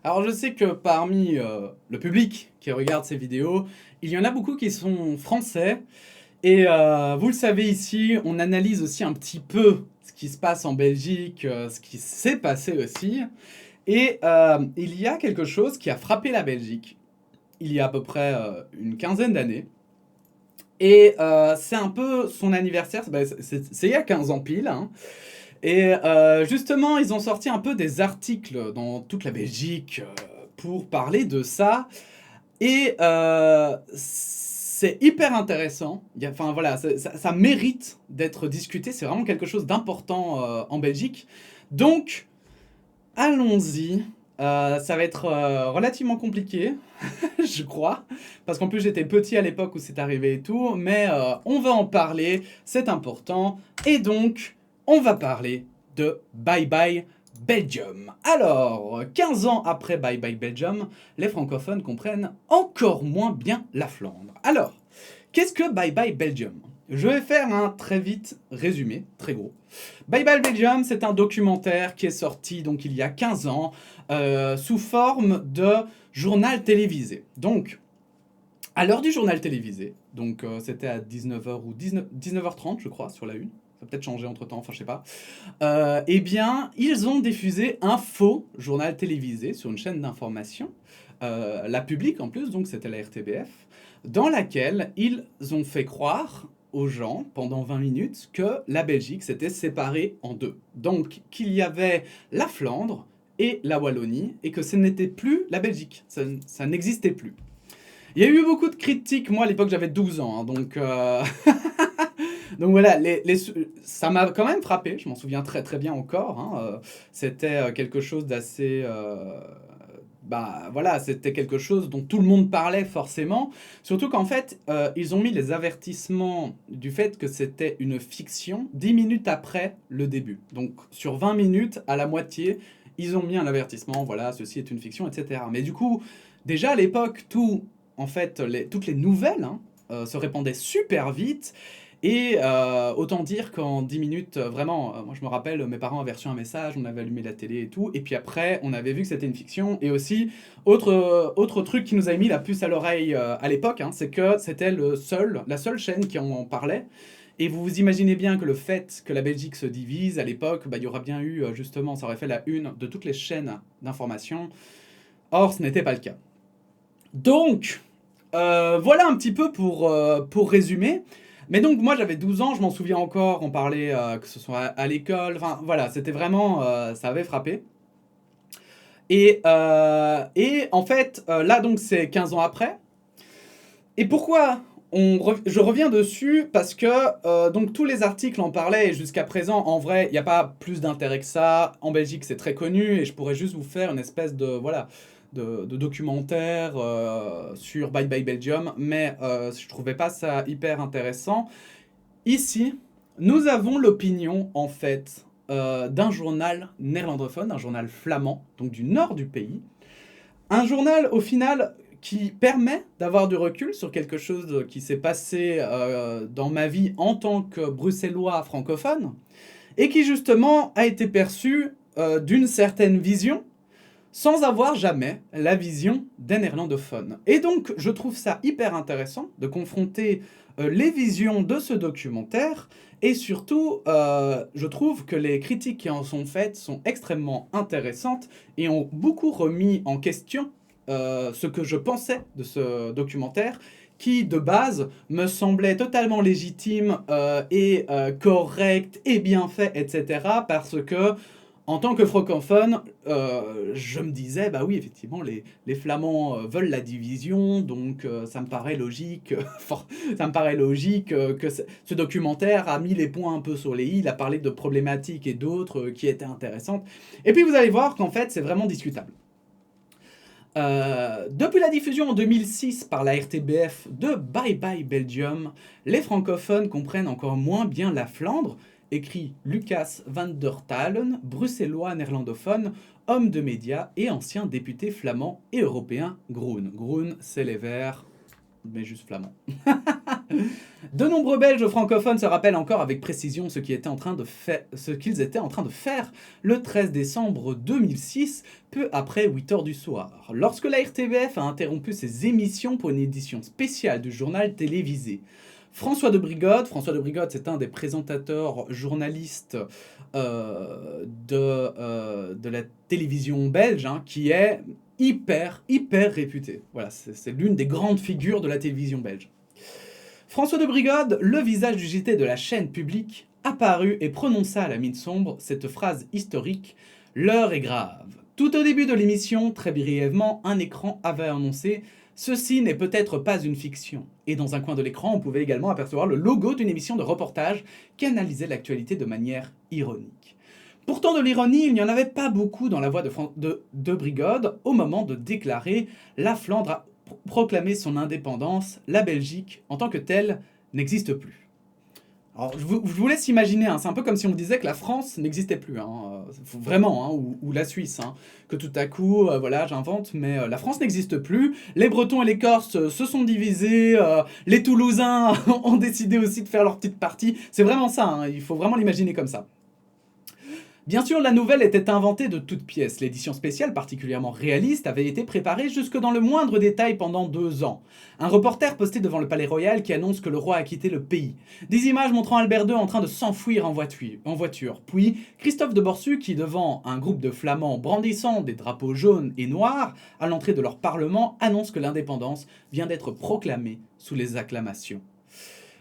Alors je sais que parmi le public qui regarde ces vidéos, il y en a beaucoup qui sont français. Et vous le savez ici, on analyse aussi un petit peu ce qui se passe en Belgique, ce qui s'est passé aussi. Et il y a quelque chose qui a frappé la Belgique il y a à peu près une quinzaine d'années. Et c'est un peu son anniversaire, c'est il y a 15 ans pile, hein. Et justement, ils ont sorti un peu des articles dans toute la Belgique pour parler de ça. Et c'est hyper intéressant. Enfin voilà, ça mérite d'être discuté. C'est vraiment quelque chose d'important en Belgique. Donc, allons-y. Ça va être relativement compliqué, je crois. Parce qu'en plus, j'étais petit à l'époque où c'est arrivé et tout. Mais on va en parler. C'est important. Et donc, on va parler de Bye Bye Belgium. Alors, 15 ans après Bye Bye Belgium, les francophones comprennent encore moins bien la Flandre. Alors, qu'est-ce que Bye Bye Belgium? Je vais faire un très vite résumé, très gros. Bye Bye Belgium, c'est un documentaire qui est sorti donc il y a 15 ans sous forme de journal télévisé. Donc, à l'heure du journal télévisé, donc c'était à 19h ou 19h30 je crois sur la une, ça a peut-être changé entre temps, enfin je sais pas, eh bien, ils ont diffusé un faux journal télévisé sur une chaîne d'information, la publique en plus, donc c'était la RTBF, dans laquelle ils ont fait croire aux gens pendant 20 minutes que la Belgique s'était séparée en deux. Donc qu'il y avait la Flandre et la Wallonie et que ce n'était plus la Belgique, ça n'existait plus. Il y a eu beaucoup de critiques, moi à l'époque j'avais 12 ans, hein, donc donc voilà, ça m'a quand même frappé, je m'en souviens très très bien encore, hein, c'était quelque chose d'assez... bah voilà, c'était quelque chose dont tout le monde parlait forcément, surtout qu'en fait, ils ont mis les avertissements du fait que c'était une fiction 10 minutes après le début. Donc sur 20 minutes, à la moitié, ils ont mis un avertissement, voilà, ceci est une fiction, etc. Mais du coup, déjà à l'époque, en fait, toutes les nouvelles hein, se répandaient super vite. Et autant dire qu'en 10 minutes, vraiment, moi je me rappelle, mes parents avaient reçu un message, on avait allumé la télé et tout, et puis après, on avait vu que c'était une fiction. Et aussi, autre truc qui nous avait mis la puce à l'oreille à l'époque, hein, c'est que c'était la seule chaîne qui en parlait. Et vous vous imaginez bien que le fait que la Belgique se divise, à l'époque, bah, il y aurait bien eu, justement, ça aurait fait la une de toutes les chaînes d'information. Or, ce n'était pas le cas. Donc, voilà un petit peu pour résumer. Mais donc, moi j'avais 12 ans, je m'en souviens encore, on parlait que ce soit à l'école, enfin voilà, c'était vraiment, ça avait frappé. Et en fait, là donc c'est 15 ans après. Et pourquoi je reviens dessus parce que donc tous les articles en parlaient et jusqu'à présent, en vrai, il n'y a pas plus d'intérêt que ça. En Belgique, c'est très connu et je pourrais juste vous faire une espèce de voilà de documentaire sur Bye Bye Belgium, mais je trouvais pas ça hyper intéressant. Ici, nous avons l'opinion en fait d'un journal néerlandophone, un journal flamand, donc du nord du pays, un journal, au final, qui permet d'avoir du recul sur quelque chose qui s'est passé dans ma vie en tant que bruxellois francophone, et qui justement a été perçu d'une certaine vision, sans avoir jamais la vision des néerlandophones. Et donc, je trouve ça hyper intéressant de confronter les visions de ce documentaire, et surtout, je trouve que les critiques qui en sont faites sont extrêmement intéressantes et ont beaucoup remis en question ce que je pensais de ce documentaire, qui de base me semblait totalement légitime et correct et bien fait, etc. Parce que en tant que francophone, je me disais, bah oui, effectivement, les Flamands veulent la division, donc ça me paraît logique, ça me paraît logique que ce documentaire a mis les points un peu sur les i, il a parlé de problématiques et d'autres qui étaient intéressantes. Et puis vous allez voir qu'en fait, c'est vraiment discutable. Depuis la diffusion en 2006 par la RTBF de Bye Bye Belgium, les francophones comprennent encore moins bien la Flandre, écrit Lucas van der Talen, bruxellois néerlandophone, homme de médias et ancien député flamand et européen Groen. Groen, c'est les Verts, mais juste flamand. De nombreux Belges francophones se rappellent encore avec précision ce qu'ils étaient en train de faire le 13 décembre 2006, peu après 8 heures du soir, lorsque la RTBF a interrompu ses émissions pour une édition spéciale du journal télévisé. François de Brigode, c'est un des présentateurs journalistes de la télévision belge, hein, qui est hyper réputé. Voilà, c'est l'une des grandes figures de la télévision belge. François de Brigode, le visage du JT de la chaîne publique, apparut et prononça à la mine sombre cette phrase historique « L'heure est grave ». Tout au début de l'émission, très brièvement, un écran avait annoncé « Ceci n'est peut-être pas une fiction ». Et dans un coin de l'écran, on pouvait également apercevoir le logo d'une émission de reportage qui analysait l'actualité de manière ironique. Pourtant, de l'ironie, il n'y en avait pas beaucoup dans la voix de Brigode au moment de déclarer « La Flandre a proclamé son indépendance, la Belgique, en tant que telle, n'existe plus ». Alors, je vous laisse imaginer, hein, c'est un peu comme si on disait que la France n'existait plus, hein, vraiment, hein, ou la Suisse, hein, que tout à coup, voilà, j'invente, mais la France n'existe plus, les Bretons et les Corses se sont divisés, les Toulousains ont décidé aussi de faire leur petite partie, c'est vraiment ça, hein, il faut vraiment l'imaginer comme ça. Bien sûr, la nouvelle était inventée de toutes pièces. L'édition spéciale, particulièrement réaliste, avait été préparée jusque dans le moindre détail pendant 2 ans. Un reporter posté devant le palais royal qui annonce que le roi a quitté le pays. Des images montrant Albert II en train de s'enfuir en voiture. Puis Christophe de Borsu qui, devant un groupe de Flamands brandissant des drapeaux jaunes et noirs à l'entrée de leur parlement, annonce que l'indépendance vient d'être proclamée sous les acclamations.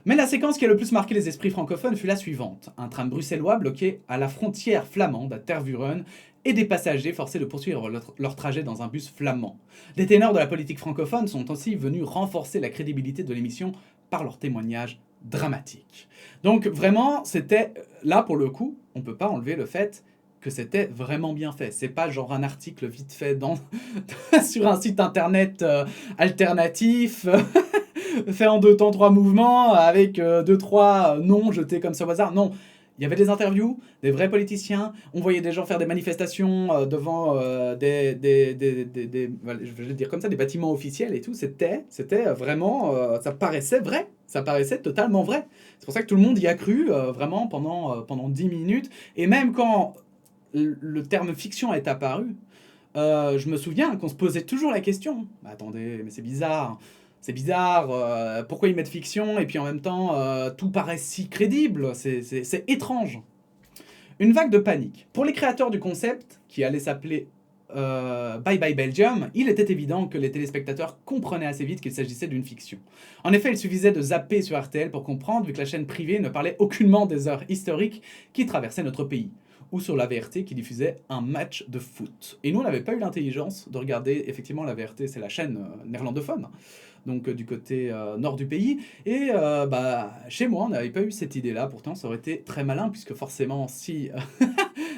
Mais la séquence qui a le plus marqué les esprits francophones fut la suivante. Un tram bruxellois bloqué à la frontière flamande, à Tervuren, et des passagers forcés de poursuivre leur trajet dans un bus flamand. Des ténors de la politique francophone sont aussi venus renforcer la crédibilité de l'émission par leurs témoignages dramatiques. Donc vraiment, c'était, là pour le coup, on peut pas enlever le fait que c'était vraiment bien fait. C'est pas genre un article vite fait sur un site internet alternatif... fait en 2 temps 3 mouvements, avec 2-3 noms jetés comme ça au hasard. Non, il y avait des interviews, des vrais politiciens, on voyait des gens faire des manifestations devant voilà, je vais le dire comme ça, des bâtiments officiels et tout. C'était vraiment, ça paraissait vrai, ça paraissait totalement vrai. C'est pour ça que tout le monde y a cru, vraiment, pendant 10 minutes. Et même quand le terme fiction est apparu, je me souviens qu'on se posait toujours la question. Bah, attendez, mais c'est bizarre. C'est bizarre, pourquoi ils mettent fiction et puis en même temps tout paraît si crédible, c'est étrange. Une vague de panique. Pour les créateurs du concept, qui allait s'appeler Bye Bye Belgium, il était évident que les téléspectateurs comprenaient assez vite qu'il s'agissait d'une fiction. En effet, il suffisait de zapper sur RTL pour comprendre, vu que la chaîne privée ne parlait aucunement des heures historiques qui traversaient notre pays, ou sur la VRT qui diffusait un match de foot. Et nous, on n'avait pas eu l'intelligence de regarder, effectivement, la VRT, c'est la chaîne néerlandophone, donc du côté nord du pays. Et chez moi, on n'avait pas eu cette idée-là. Pourtant, ça aurait été très malin, puisque forcément, si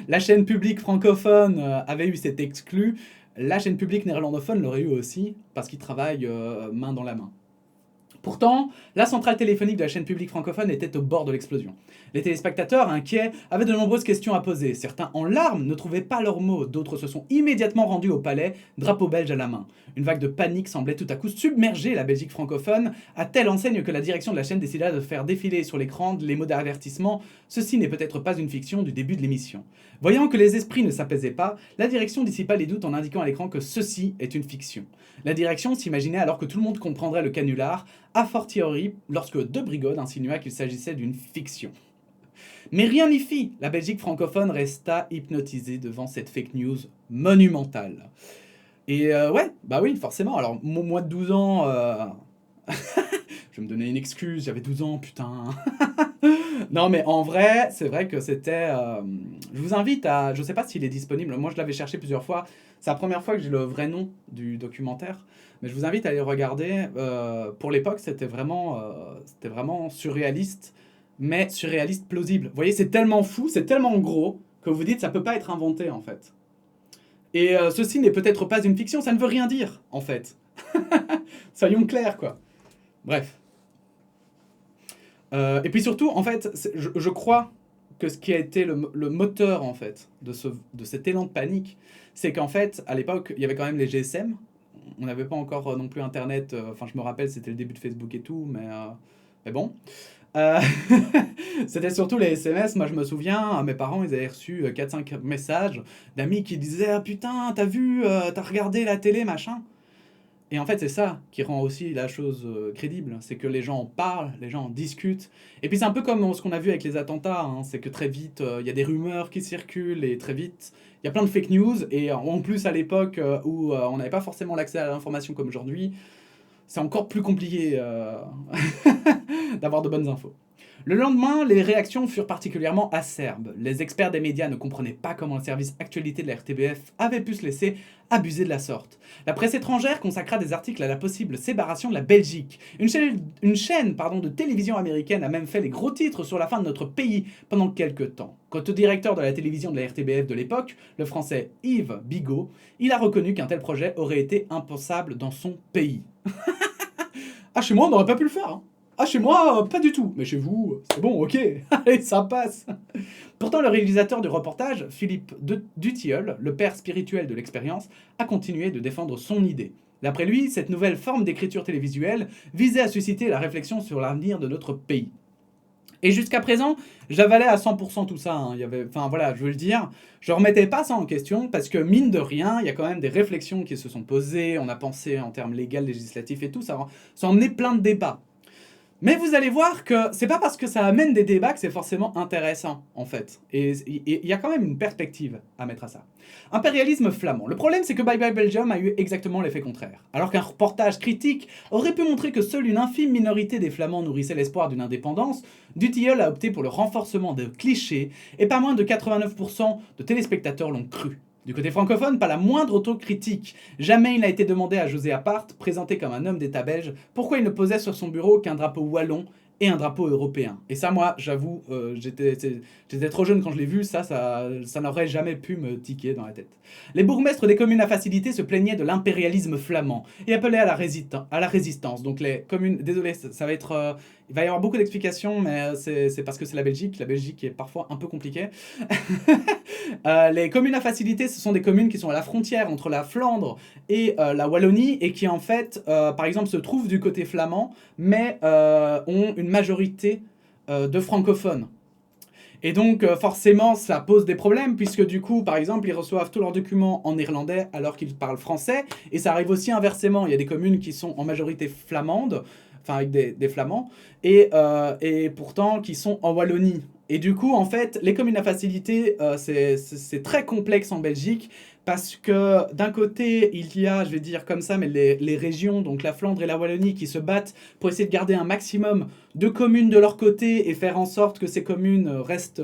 la chaîne publique francophone avait eu cet exclu, la chaîne publique néerlandophone l'aurait eu aussi, parce qu'ils travaillent main dans la main. Pourtant, la centrale téléphonique de la chaîne publique francophone était au bord de l'explosion. Les téléspectateurs, inquiets, avaient de nombreuses questions à poser. Certains, en larmes, ne trouvaient pas leurs mots. D'autres se sont immédiatement rendus au palais, drapeau belge à la main. Une vague de panique semblait tout à coup submerger la Belgique francophone, à telle enseigne que la direction de la chaîne décida de faire défiler sur l'écran les mots d'avertissement « Ceci n'est peut-être pas une fiction » du début de l'émission. Voyant que les esprits ne s'apaisaient pas, la direction dissipa les doutes en indiquant à l'écran que ceci est une fiction. La direction s'imaginait alors que tout le monde comprendrait le canular, a fortiori lorsque De Brigode insinua qu'il s'agissait d'une fiction. Mais rien n'y fit, la Belgique francophone resta hypnotisée devant cette fake news monumentale. Et ouais, bah oui, forcément, alors moi de 12 ans... je vais me donner une excuse, j'avais 12 ans, putain. Non, mais en vrai, c'est vrai que c'était... je vous invite à... Je sais pas s'il est disponible, moi je l'avais cherché plusieurs fois. C'est la première fois que j'ai le vrai nom du documentaire. Mais je vous invite à aller le regarder. Pour l'époque, c'était vraiment surréaliste, mais surréaliste plausible. Vous voyez, c'est tellement fou, c'est tellement gros, que vous vous dites ça peut pas être inventé, en fait. Et ceci n'est peut-être pas une fiction, ça ne veut rien dire, en fait. Soyons clairs, quoi. Bref. Et puis surtout, en fait, je crois que ce qui a été le moteur, en fait, de cet élan de panique, c'est qu'en fait, à l'époque, il y avait quand même les GSM. on n'avait pas encore non plus internet, enfin je me rappelle c'était le début de Facebook et tout, mais bon. Euh, C'était surtout les SMS. Moi, je me souviens, mes parents, ils avaient reçu 4-5 messages d'amis qui disaient: ah putain, t'as vu, t'as regardé la télé, machin. Et en fait, c'est ça qui rend aussi la chose crédible. C'est que les gens en parlent, les gens en discutent. Et puis, c'est un peu comme ce qu'on a vu avec les attentats, hein. C'est que très vite, il y a des rumeurs qui circulent et très vite, il y a plein de fake news. Et en plus, à l'époque où on n'avait pas forcément l'accès à l'information comme aujourd'hui, c'est encore plus compliqué d'avoir de bonnes infos. Le lendemain, les réactions furent particulièrement acerbes. Les experts des médias ne comprenaient pas comment le service actualité de la RTBF avait pu se laisser abuser de la sorte. La presse étrangère consacra des articles à la possible séparation de la Belgique. Une chaîne de télévision américaine a même fait les gros titres sur la fin de notre pays pendant quelques temps. Quant au directeur de la télévision de la RTBF de l'époque, le français Yves Bigot, il a reconnu qu'un tel projet aurait été impensable dans son pays. Ah, chez moi, on n'aurait pas pu le faire, hein. Ah, chez moi, pas du tout. Mais chez vous, c'est bon, ok. Allez, ça passe. Pourtant, le réalisateur du reportage, Philippe Dutilleul, le père spirituel de l'expérience, a continué de défendre son idée. D'après lui, cette nouvelle forme d'écriture télévisuelle visait à susciter la réflexion sur l'avenir de notre pays. Et jusqu'à présent, j'avalais à 100% tout ça, hein. Enfin voilà, je veux le dire, je remettais pas ça en question parce que mine de rien, il y a quand même des réflexions qui se sont posées, on a pensé en termes légaux, législatifs et tout, ça a emmené plein de débats. Mais vous allez voir que c'est pas parce que ça amène des débats que c'est forcément intéressant, en fait. Et il y a quand même une perspective à mettre à ça. Impérialisme flamand. Le problème, c'est que Bye Bye Belgium a eu exactement l'effet contraire. Alors qu'un reportage critique aurait pu montrer que seule une infime minorité des Flamands nourrissait l'espoir d'une indépendance, Dutilleul a opté pour le renforcement de clichés, et pas moins de 89% de téléspectateurs l'ont cru. Du côté francophone, pas la moindre autocritique. Jamais il n'a été demandé à José Apart, présenté comme un homme d'État belge, pourquoi il ne posait sur son bureau qu'un drapeau wallon et un drapeau européen. Et ça, moi, j'avoue, j'étais trop jeune quand je l'ai vu, ça n'aurait jamais pu me tiquer dans la tête. Les bourgmestres des communes à facilité se plaignaient de l'impérialisme flamand et appelaient à la résistance. Donc les communes, désolé, ça va être... il va y avoir beaucoup d'explications, mais c'est parce que c'est la Belgique. La Belgique est parfois un peu compliquée. Les communes à facilité, ce sont des communes qui sont à la frontière entre la Flandre et la Wallonie et qui en fait, par exemple, se trouvent du côté flamand, mais ont une majorité de francophones. Et donc forcément ça pose des problèmes puisque du coup par exemple ils reçoivent tous leurs documents en néerlandais alors qu'ils parlent français, et ça arrive aussi inversement, il y a des communes qui sont en majorité flamandes, enfin avec des flamands, et pourtant qui sont en Wallonie. Et du coup en fait les communes à facilité c'est très complexe en Belgique parce que d'un côté il y a, je vais dire comme ça, mais les régions, donc la Flandre et la Wallonie, qui se battent pour essayer de garder un maximum de communes de leur côté et faire en sorte que ces communes restent,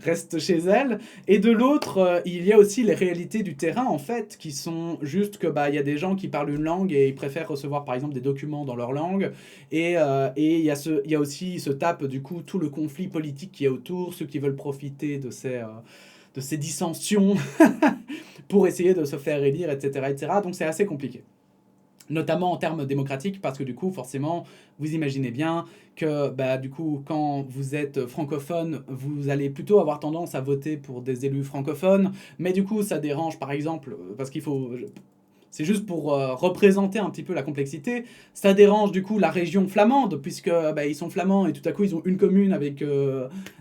restent chez elles. Et de l'autre, il y a aussi les réalités du terrain, en fait, qui sont juste que il y a des gens qui parlent une langue et ils préfèrent recevoir, par exemple, des documents dans leur langue. Et il y a aussi, se tape, du coup, tout le conflit politique qui est autour, ceux qui veulent profiter de ces dissensions pour essayer de se faire élire, etc., etc. Donc c'est assez compliqué. Notamment en termes démocratiques, parce que du coup, forcément, vous imaginez bien que du coup, quand vous êtes francophone, vous allez plutôt avoir tendance à voter pour des élus francophones, mais du coup, ça dérange, par exemple, parce qu'il faut... C'est juste pour représenter un petit peu la complexité. Ça dérange du coup la région flamande, puisque ils sont flamands et tout à coup ils ont une commune avec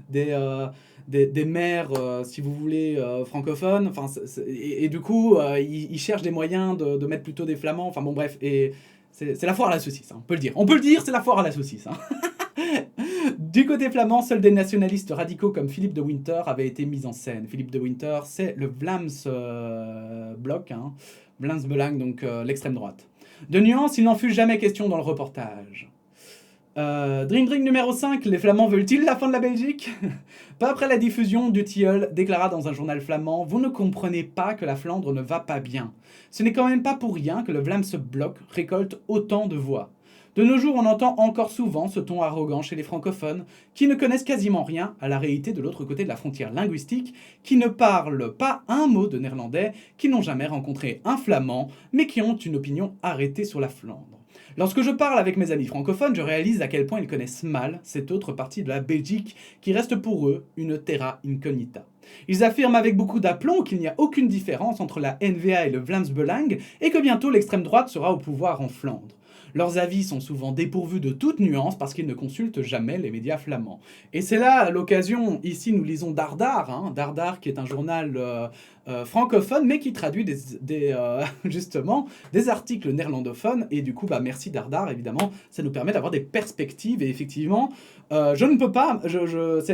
des maires, si vous voulez, francophones. Enfin, et du coup, ils cherchent des moyens de mettre plutôt des flamands. Enfin bon, bref. Et c'est la foire à la saucisse, hein, on peut le dire. On peut le dire, c'est la foire à la saucisse. Hein. Du côté flamand, seuls des nationalistes radicaux comme Philippe de Winter avaient été mis en scène. Philippe de Winter, c'est le Vlaams Bloc, hein. Vlaams Belang, donc l'extrême droite. De nuances, il n'en fut jamais question dans le reportage. Dream Drink numéro 5, les Flamands veulent-ils la fin de la Belgique? Pas après la diffusion, Dutilleul déclara dans un journal flamand: vous ne comprenez pas que la Flandre ne va pas bien. Ce n'est quand même pas pour rien que le Vlaams Bloc récolte autant de voix. De nos jours, on entend encore souvent ce ton arrogant chez les francophones, qui ne connaissent quasiment rien à la réalité de l'autre côté de la frontière linguistique, qui ne parlent pas un mot de néerlandais, qui n'ont jamais rencontré un flamand, mais qui ont une opinion arrêtée sur la Flandre. Lorsque je parle avec mes amis francophones, je réalise à quel point ils connaissent mal cette autre partie de la Belgique qui reste pour eux une terra incognita. Ils affirment avec beaucoup d'aplomb qu'il n'y a aucune différence entre la N-VA et le Vlaams Belang et que bientôt l'extrême droite sera au pouvoir en Flandre. Leurs avis sont souvent dépourvus de toute nuance parce qu'ils ne consultent jamais les médias flamands. Et c'est là l'occasion, ici nous lisons Dardar, Dardar qui est un journal francophone mais qui traduit justement des articles néerlandophones et du coup merci Dardar évidemment, ça nous permet d'avoir des perspectives et effectivement je ne peux pas,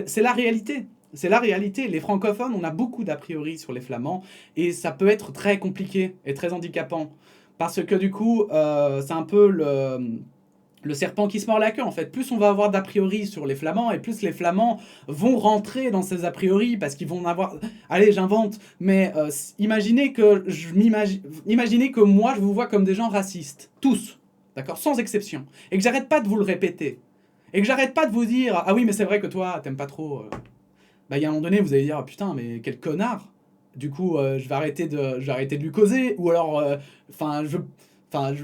c'est la réalité. C'est la réalité. Les francophones, on a beaucoup d'a priori sur les flamands et ça peut être très compliqué et très handicapant. Parce que du coup, c'est un peu le serpent qui se mord la queue en fait. Plus on va avoir d'a priori sur les flamands et plus les flamands vont rentrer dans ces a priori parce qu'ils vont avoir... Allez, j'invente, mais imaginez que moi je vous vois comme des gens racistes. Tous. D'accord? Sans exception. Et que j'arrête pas de vous le répéter. Et que j'arrête pas de vous dire ah oui mais c'est vrai que toi t'aimes pas trop... il y a un moment donné vous allez dire oh, putain mais quel connard. Du coup je vais arrêter de lui causer ou alors je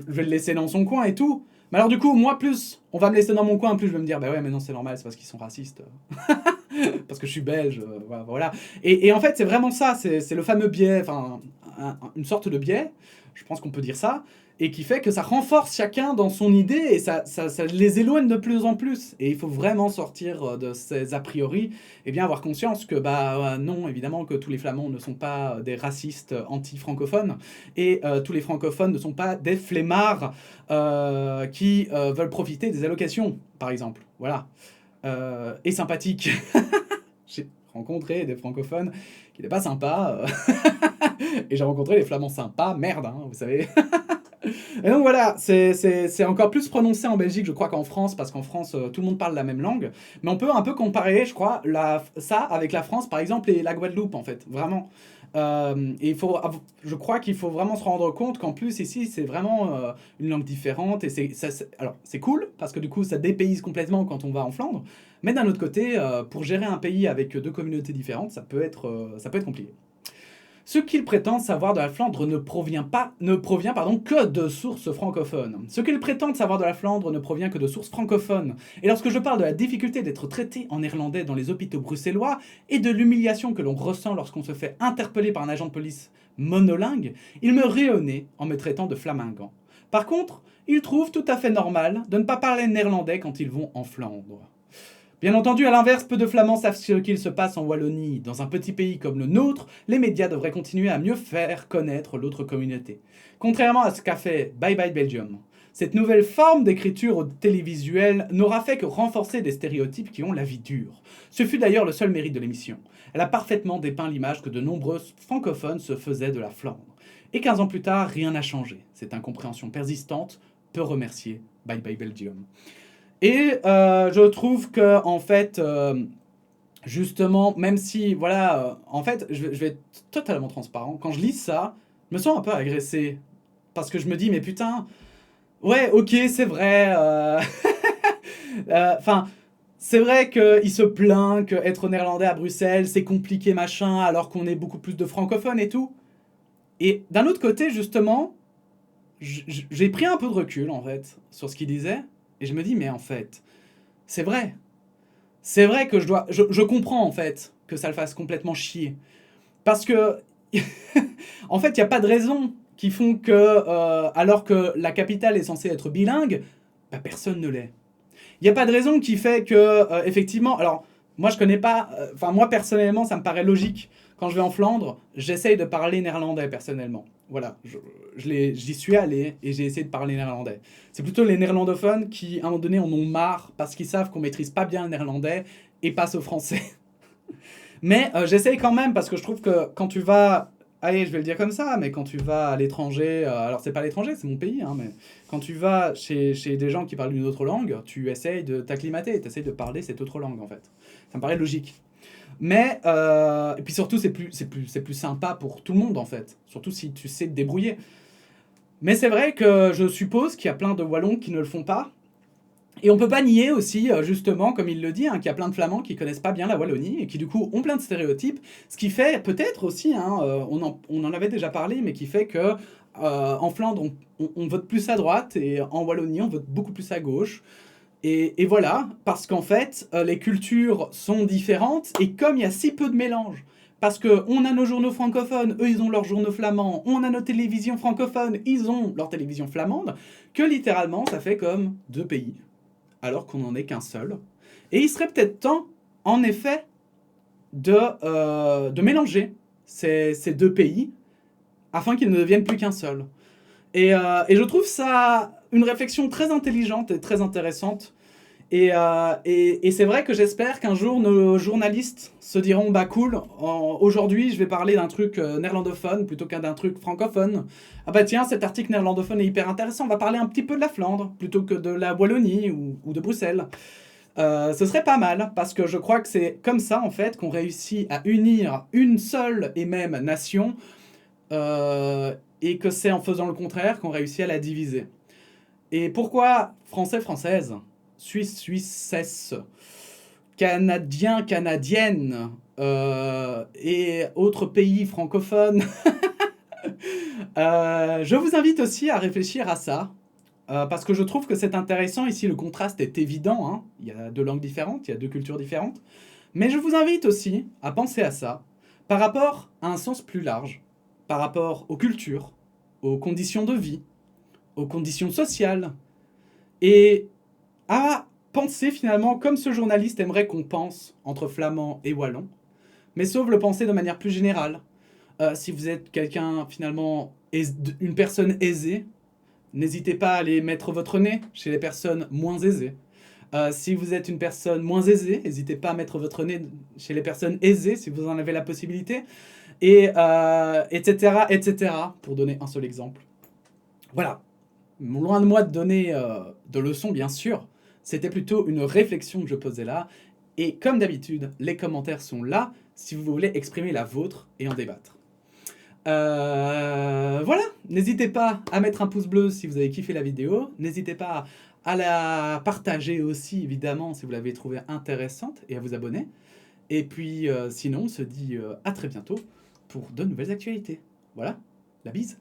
vais le laisser dans son coin et tout. Mais alors du coup moi plus on va me laisser dans mon coin plus je vais me dire bah ouais mais non c'est normal c'est parce qu'ils sont racistes. Parce que je suis belge voilà. Et en fait c'est vraiment ça c'est le fameux biais une sorte de biais, je pense qu'on peut dire ça. Et qui fait que ça renforce chacun dans son idée et ça les éloigne de plus en plus. Et il faut vraiment sortir de ces a priori et bien avoir conscience que, non, évidemment, que tous les Flamands ne sont pas des racistes anti-francophones et tous les francophones ne sont pas des flemmards qui veulent profiter des allocations, par exemple. Voilà. Et sympathiques. J'ai rencontré des francophones qui n'étaient pas sympas. Et j'ai rencontré les Flamands sympas. Merde, vous savez. Et donc voilà, c'est encore plus prononcé en Belgique, je crois, qu'en France, parce qu'en France, tout le monde parle la même langue. Mais on peut un peu comparer, je crois, ça avec la France, par exemple, et la Guadeloupe, en fait, vraiment. Et je crois qu'il faut vraiment se rendre compte qu'en plus, ici, c'est vraiment une langue différente. Et alors, c'est cool, parce que du coup, ça dépayse complètement quand on va en Flandre. Mais d'un autre côté, pour gérer un pays avec deux communautés différentes, ça peut être compliqué. Ce qu'ils prétendent savoir de la Flandre ne provient que de sources francophones. Ce qu'ils prétendent savoir de la Flandre ne provient que de sources francophones. Et lorsque je parle de la difficulté d'être traité en néerlandais dans les hôpitaux bruxellois et de l'humiliation que l'on ressent lorsqu'on se fait interpeller par un agent de police monolingue, ils me rient au nez en me traitant de flamingant. Par contre, ils trouvent tout à fait normal de ne pas parler néerlandais quand ils vont en Flandre. Bien entendu, à l'inverse, peu de Flamands savent ce qu'il se passe en Wallonie. Dans un petit pays comme le nôtre, les médias devraient continuer à mieux faire connaître l'autre communauté. Contrairement à ce qu'a fait Bye Bye Belgium. Cette nouvelle forme d'écriture au télévisuel n'aura fait que renforcer des stéréotypes qui ont la vie dure. Ce fut d'ailleurs le seul mérite de l'émission. Elle a parfaitement dépeint l'image que de nombreux francophones se faisaient de la Flandre. Et 15 ans plus tard, rien n'a changé. Cette incompréhension persistante peut remercier Bye Bye Belgium. Et je trouve que en fait, justement, même si, voilà, en fait, je vais être totalement transparent. Quand je lis ça, je me sens un peu agressé. Parce que je me dis, mais putain, ouais, ok, c'est vrai. C'est vrai qu'il se plaint qu'être néerlandais à Bruxelles, c'est compliqué, machin, alors qu'on est beaucoup plus de francophones et tout. Et d'un autre côté, justement, j'ai pris un peu de recul, en fait, sur ce qu'il disait. Et je me dis, mais en fait, c'est vrai. C'est vrai que je comprends, en fait, que ça le fasse complètement chier. Parce que, en fait, il n'y a pas de raison qui font que, alors que la capitale est censée être bilingue, personne ne l'est. Il n'y a pas de raison qui fait que, effectivement, alors, moi je connais pas, moi personnellement, ça me paraît logique. Quand je vais en Flandre, j'essaye de parler néerlandais personnellement. Voilà, j'y suis allé et j'ai essayé de parler néerlandais. C'est plutôt les néerlandophones qui, à un moment donné, en ont marre parce qu'ils savent qu'on maîtrise pas bien le néerlandais et passent au français. Mais j'essaye quand même parce que je trouve que quand tu vas... Allez, je vais le dire comme ça, mais quand tu vas à l'étranger, alors c'est pas l'étranger, c'est mon pays, mais quand tu vas chez des gens qui parlent une autre langue, tu essayes de t'acclimater, tu essayes de parler cette autre langue en fait. Ça me paraît logique. Mais, et puis surtout, c'est plus sympa pour tout le monde en fait, surtout si tu sais te débrouiller. Mais c'est vrai que je suppose qu'il y a plein de Wallons qui ne le font pas. Et on peut pas nier aussi, justement, comme il le dit, qu'il y a plein de Flamands qui connaissent pas bien la Wallonie et qui du coup ont plein de stéréotypes, ce qui fait peut-être aussi, on en avait déjà parlé, mais qui fait que en Flandre on vote plus à droite et en Wallonie on vote beaucoup plus à gauche. Et voilà, parce qu'en fait les cultures sont différentes et comme il y a si peu de mélange, parce qu'on a nos journaux francophones, eux ils ont leurs journaux flamands, on a nos télévisions francophones, ils ont leur télévision flamande, que littéralement ça fait comme deux pays, alors qu'on n'en est qu'un seul. Et il serait peut-être temps, en effet, de mélanger ces deux pays afin qu'ils ne deviennent plus qu'un seul. Et je trouve ça une réflexion très intelligente et très intéressante. Et c'est vrai que j'espère qu'un jour nos journalistes se diront bah cool, aujourd'hui je vais parler d'un truc néerlandophone plutôt qu'un d'un truc francophone. Ah bah tiens, cet article néerlandophone est hyper intéressant, on va parler un petit peu de la Flandre plutôt que de la Wallonie ou de Bruxelles. Ce serait pas mal, parce que je crois que c'est comme ça en fait qu'on réussit à unir une seule et même nation, et que c'est en faisant le contraire qu'on réussit à la diviser. Et pourquoi français, française, suisse, suissesse, canadien, canadienne, et autres pays francophones. Je vous invite aussi à réfléchir à ça, parce que je trouve que c'est intéressant. Ici, le contraste est évident, hein. Il y a deux langues différentes, il y a deux cultures différentes. Mais je vous invite aussi à penser à ça par rapport à un sens plus large, par rapport aux cultures, aux conditions de vie, aux conditions sociales, et à penser finalement comme ce journaliste aimerait qu'on pense entre flamand et wallon, mais sauf le penser de manière plus générale. Si vous êtes quelqu'un finalement, une personne aisée, n'hésitez pas à aller mettre votre nez chez les personnes moins aisées. Si vous êtes une personne moins aisée, n'hésitez pas à mettre votre nez chez les personnes aisées si vous en avez la possibilité, et etc., etc., pour donner un seul exemple. Voilà. Loin de moi de donner de leçons, bien sûr. C'était plutôt une réflexion que je posais là. Et comme d'habitude, les commentaires sont là si vous voulez exprimer la vôtre et en débattre. Voilà, n'hésitez pas à mettre un pouce bleu si vous avez kiffé la vidéo. N'hésitez pas à la partager aussi, évidemment, si vous l'avez trouvée intéressante, et à vous abonner. Et puis, sinon, on se dit à très bientôt pour de nouvelles actualités. Voilà, la bise.